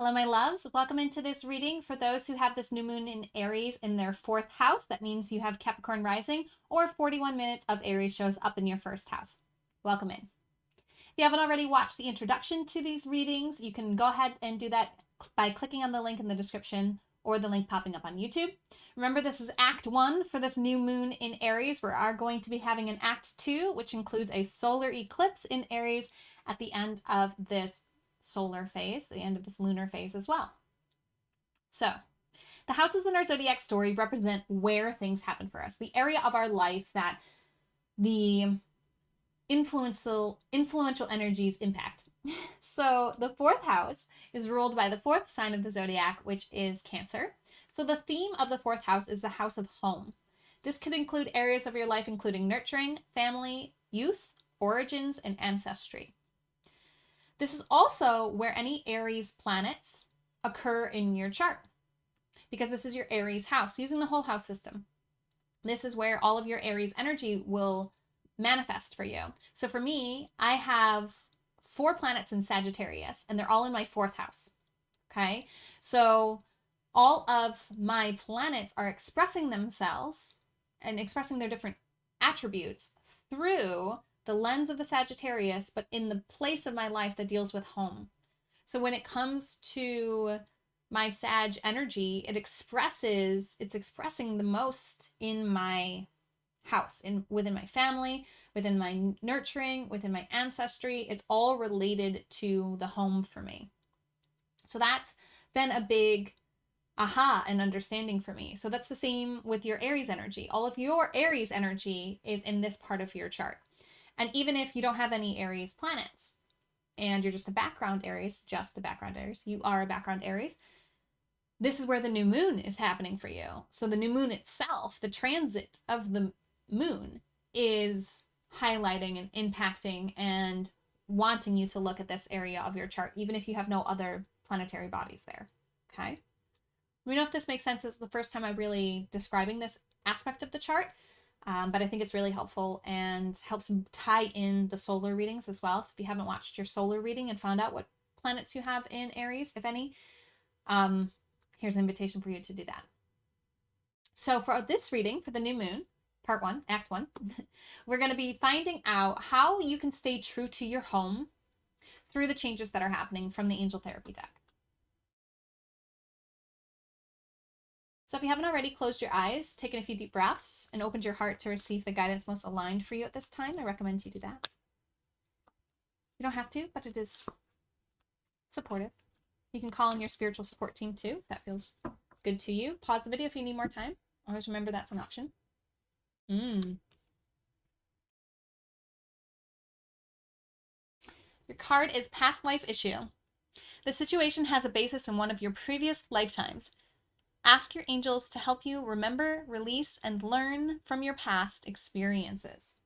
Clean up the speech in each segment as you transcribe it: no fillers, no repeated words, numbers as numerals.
Hello, my loves. Welcome into this reading for those who have this new moon in Aries in their 4th house. That means you have Capricorn Rising, or 41 minutes of Aries shows up in your 1st house. Welcome in. If you haven't already watched the introduction to these readings, you can go ahead and do that by clicking on the link in the description or the link popping up on YouTube. Remember, this is Act 1 for this new moon in Aries. We are going to be having an Act 2, which includes a solar eclipse in Aries at the end of this solar phase, the end of this lunar phase as well. So, the houses in our zodiac story represent where things happen for us, the area of our life that the influential energies impact. So the 4th house is ruled by the 4th sign of the zodiac, which is Cancer. So the theme of the 4th house is the house of home. This could include areas of your life including nurturing, family, youth, origins, and ancestry. This is also where any Aries planets occur in your chart, because this is your Aries house, using the whole house system. This is where all of your Aries energy will manifest for you. So for me, I have 4 planets in Sagittarius, and they're all in my 4th house. Okay, so all of my planets are expressing themselves and expressing their different attributes through the lens of the Sagittarius, but in the place of my life that deals with home. So when it comes to my Sag energy, it's expressing the most in my house, within my family, within my nurturing, within my ancestry. It's all related to the home for me. So that's been a big aha and understanding for me. So that's the same with your Aries energy. All of your Aries energy is in this part of your chart. And even if you don't have any Aries planets and you're just a background Aries, you are a background Aries, this is where the new moon is happening for you. So the new moon itself, the transit of the moon, is highlighting and impacting and wanting you to look at this area of your chart, even if you have no other planetary bodies there. Okay? Let me know if this makes sense. It's the first time I'm really describing this aspect of the chart. But I think it's really helpful and helps tie in the solar readings as well. So if you haven't watched your solar reading and found out what planets you have in Aries, if any, here's an invitation for you to do that. So for this reading, for the new moon, part 1, act 1, we're going to be finding out how you can stay true to your home through the changes that are happening from the Angel Therapy deck. So if you haven't already closed your eyes, taken a few deep breaths, and opened your heart to receive the guidance most aligned for you at this time, I recommend you do that. You don't have to, but it is supportive. You can call in your spiritual support team too, if that feels good to you. Pause the video if you need more time. Always remember that's an option. Your card is Past Life Issue. The situation has a basis in one of your previous lifetimes. Ask your angels to help you remember, release, and learn from your past experiences.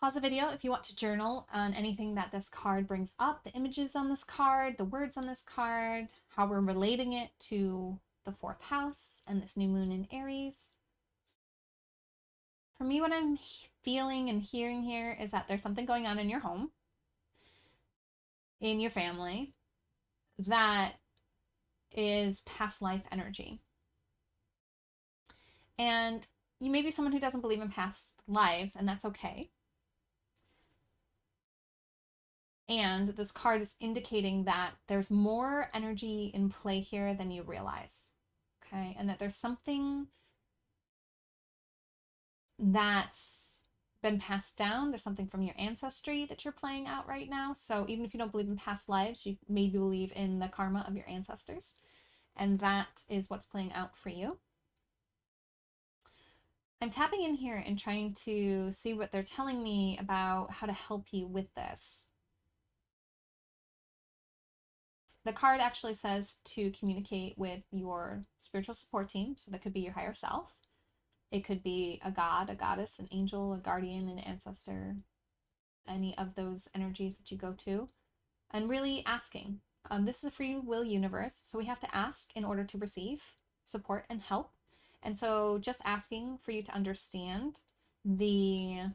Pause the video if you want to journal on anything that this card brings up, the images on this card, the words on this card, how we're relating it to the 4th house and this new moon in Aries. For me, what I'm feeling and hearing here is that there's something going on in your home, in your family, that is past life energy. And you may be someone who doesn't believe in past lives, and that's okay. And this card is indicating that there's more energy in play here than you realize. Okay, and that there's something that's been passed down. There's something from your ancestry that you're playing out right now. So even if you don't believe in past lives, you maybe believe in the karma of your ancestors. And that is what's playing out for you. I'm tapping in here and trying to see what they're telling me about how to help you with this. The card actually says to communicate with your spiritual support team. So that could be your higher self. It could be a god, a goddess, an angel, a guardian, an ancestor, any of those energies that you go to, and really asking. This is a free will universe, so we have to ask in order to receive support and help. And so just asking for you to understand the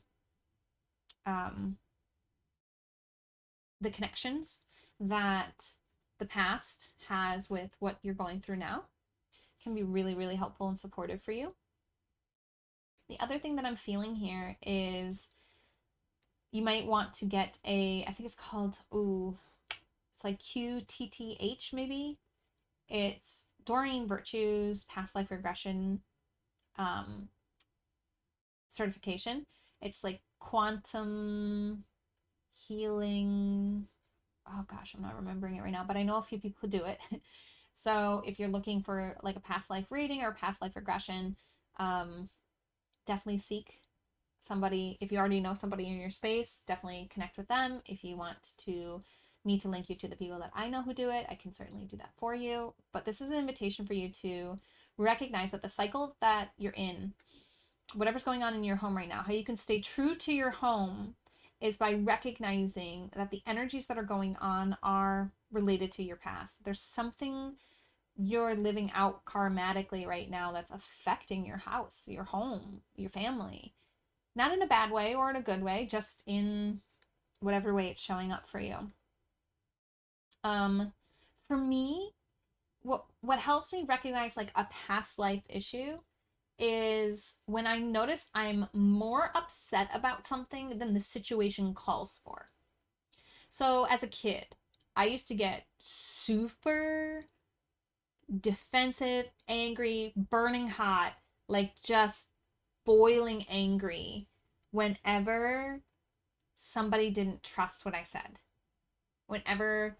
the connections that the past has with what you're going through now can be really, really helpful and supportive for you. The other thing that I'm feeling here is you might want to get I think it's called, it's like QTTH maybe. It's Doreen Virtue's past life regression certification. It's like quantum healing. Oh gosh, I'm not remembering it right now, but I know a few people who do it. So if you're looking for like a past life reading or past life regression, definitely seek somebody. If you already know somebody in your space, definitely connect with them. If you want me to link you to the people that I know who do it, I can certainly do that for you. But this is an invitation for you to recognize that the cycle that you're in, whatever's going on in your home right now, how you can stay true to your home is by recognizing that the energies that are going on are related to your past. There's something you're living out karmatically right now that's affecting your house, your home, your family. Not in a bad way or in a good way, just in whatever way it's showing up for you. For me, what helps me recognize like a past life issue is when I notice I'm more upset about something than the situation calls for. So as a kid, I used to get super defensive, angry, burning hot, like just boiling angry whenever somebody didn't trust what I said. Whenever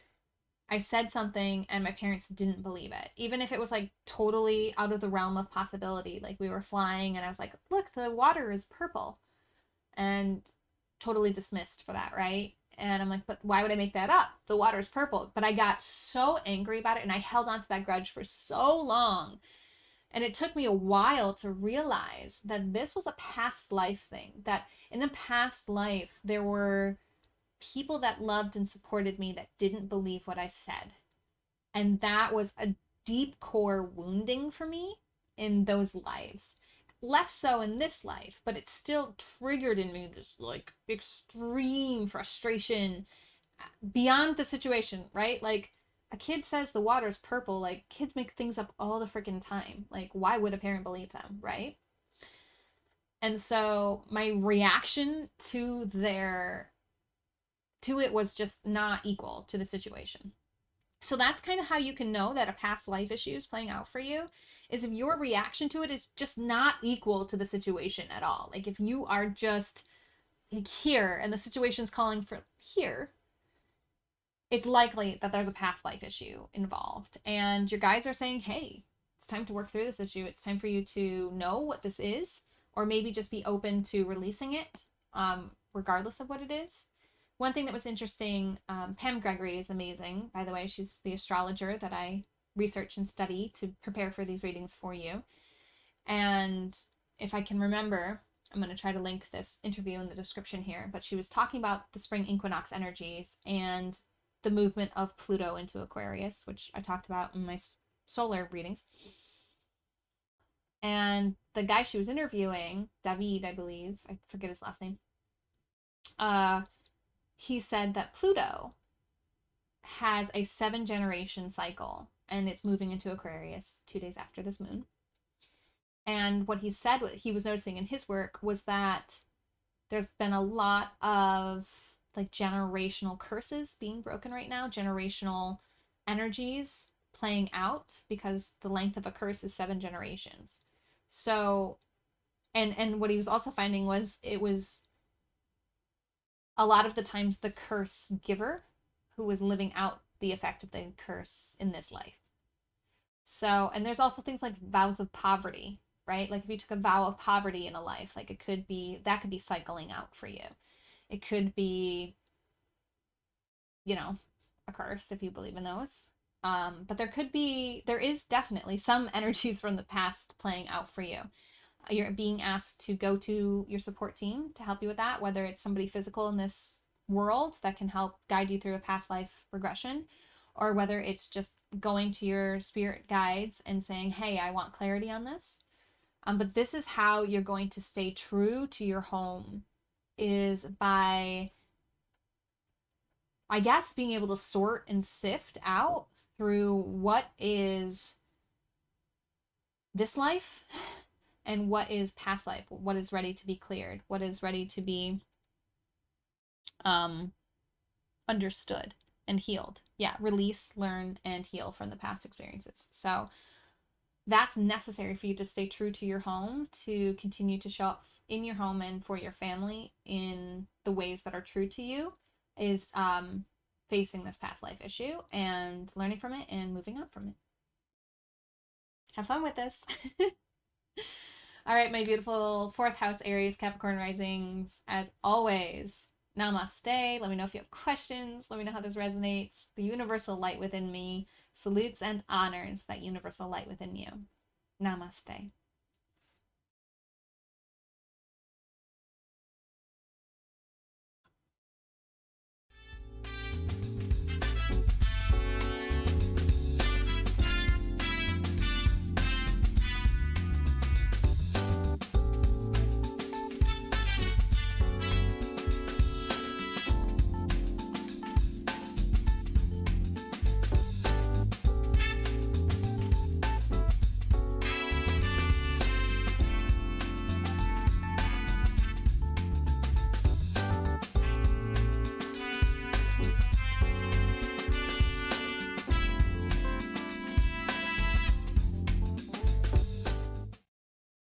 I said something and my parents didn't believe it, even if it was like totally out of the realm of possibility. Like we were flying and I was like, look, the water is purple, and totally dismissed for that, right? And I'm like, but why would I make that up? The water is purple. But I got so angry about it and I held on to that grudge for so long. And it took me a while to realize that this was a past life thing, that in a past life, there were people that loved and supported me that didn't believe what I said. And that was a deep core wounding for me in those lives. Less so in this life, but it still triggered in me this like extreme frustration beyond the situation, right? Like a kid says the water's purple, like kids make things up all the freaking time. Like why would a parent believe them, right? And so my reaction to it was just not equal to the situation. So that's kind of how you can know that a past life issue is playing out for you, is if your reaction to it is just not equal to the situation at all. Like if you are just like here and the situation's calling for here, it's likely that there's a past life issue involved. And your guides are saying, hey, it's time to work through this issue. It's time for you to know what this is, or maybe just be open to releasing it, regardless of what it is. One thing that was interesting, Pam Gregory is amazing, by the way. She's the astrologer that I research and study to prepare for these readings for you. And if I can remember, I'm going to try to link this interview in the description here, but she was talking about the spring equinox energies and the movement of Pluto into Aquarius, which I talked about in my solar readings. And the guy she was interviewing, David, I believe, I forget his last name, he said that Pluto has a 7-generation cycle and it's moving into Aquarius 2 days after this moon. And what he said, what he was noticing in his work, was that there's been a lot of like generational curses being broken right now, generational energies playing out, because the length of a curse is 7 generations. So, and what he was also finding was it was a lot of the times the curse giver who was living out the effect of the curse in this life. So, and there's also things like vows of poverty, right? Like if you took a vow of poverty in a life, like it could be, that could be cycling out for you. It could be, you know, a curse if you believe in those. But there is definitely some energies from the past playing out for you. You're being asked to go to your support team to help you with that, whether it's somebody physical in this world that can help guide you through a past life regression, or whether it's just going to your spirit guides and saying, hey, I want clarity on this. But this is how you're going to stay true to your home, is by I guess being able to sort and sift out through what is this life and what is past life, what is ready to be cleared, what is ready to be understood and healed. Yeah, release, learn, and heal from the past experiences. So that's necessary for you to stay true to your home, to continue to show up in your home and for your family in the ways that are true to you, is facing this past life issue and learning from it and moving on from it. Have fun with this. All right, my beautiful fourth house Aries Capricorn risings, as always, namaste. Let me know if you have questions. Let me know how this resonates. The universal light within me salutes and honors that universal light within you. Namaste.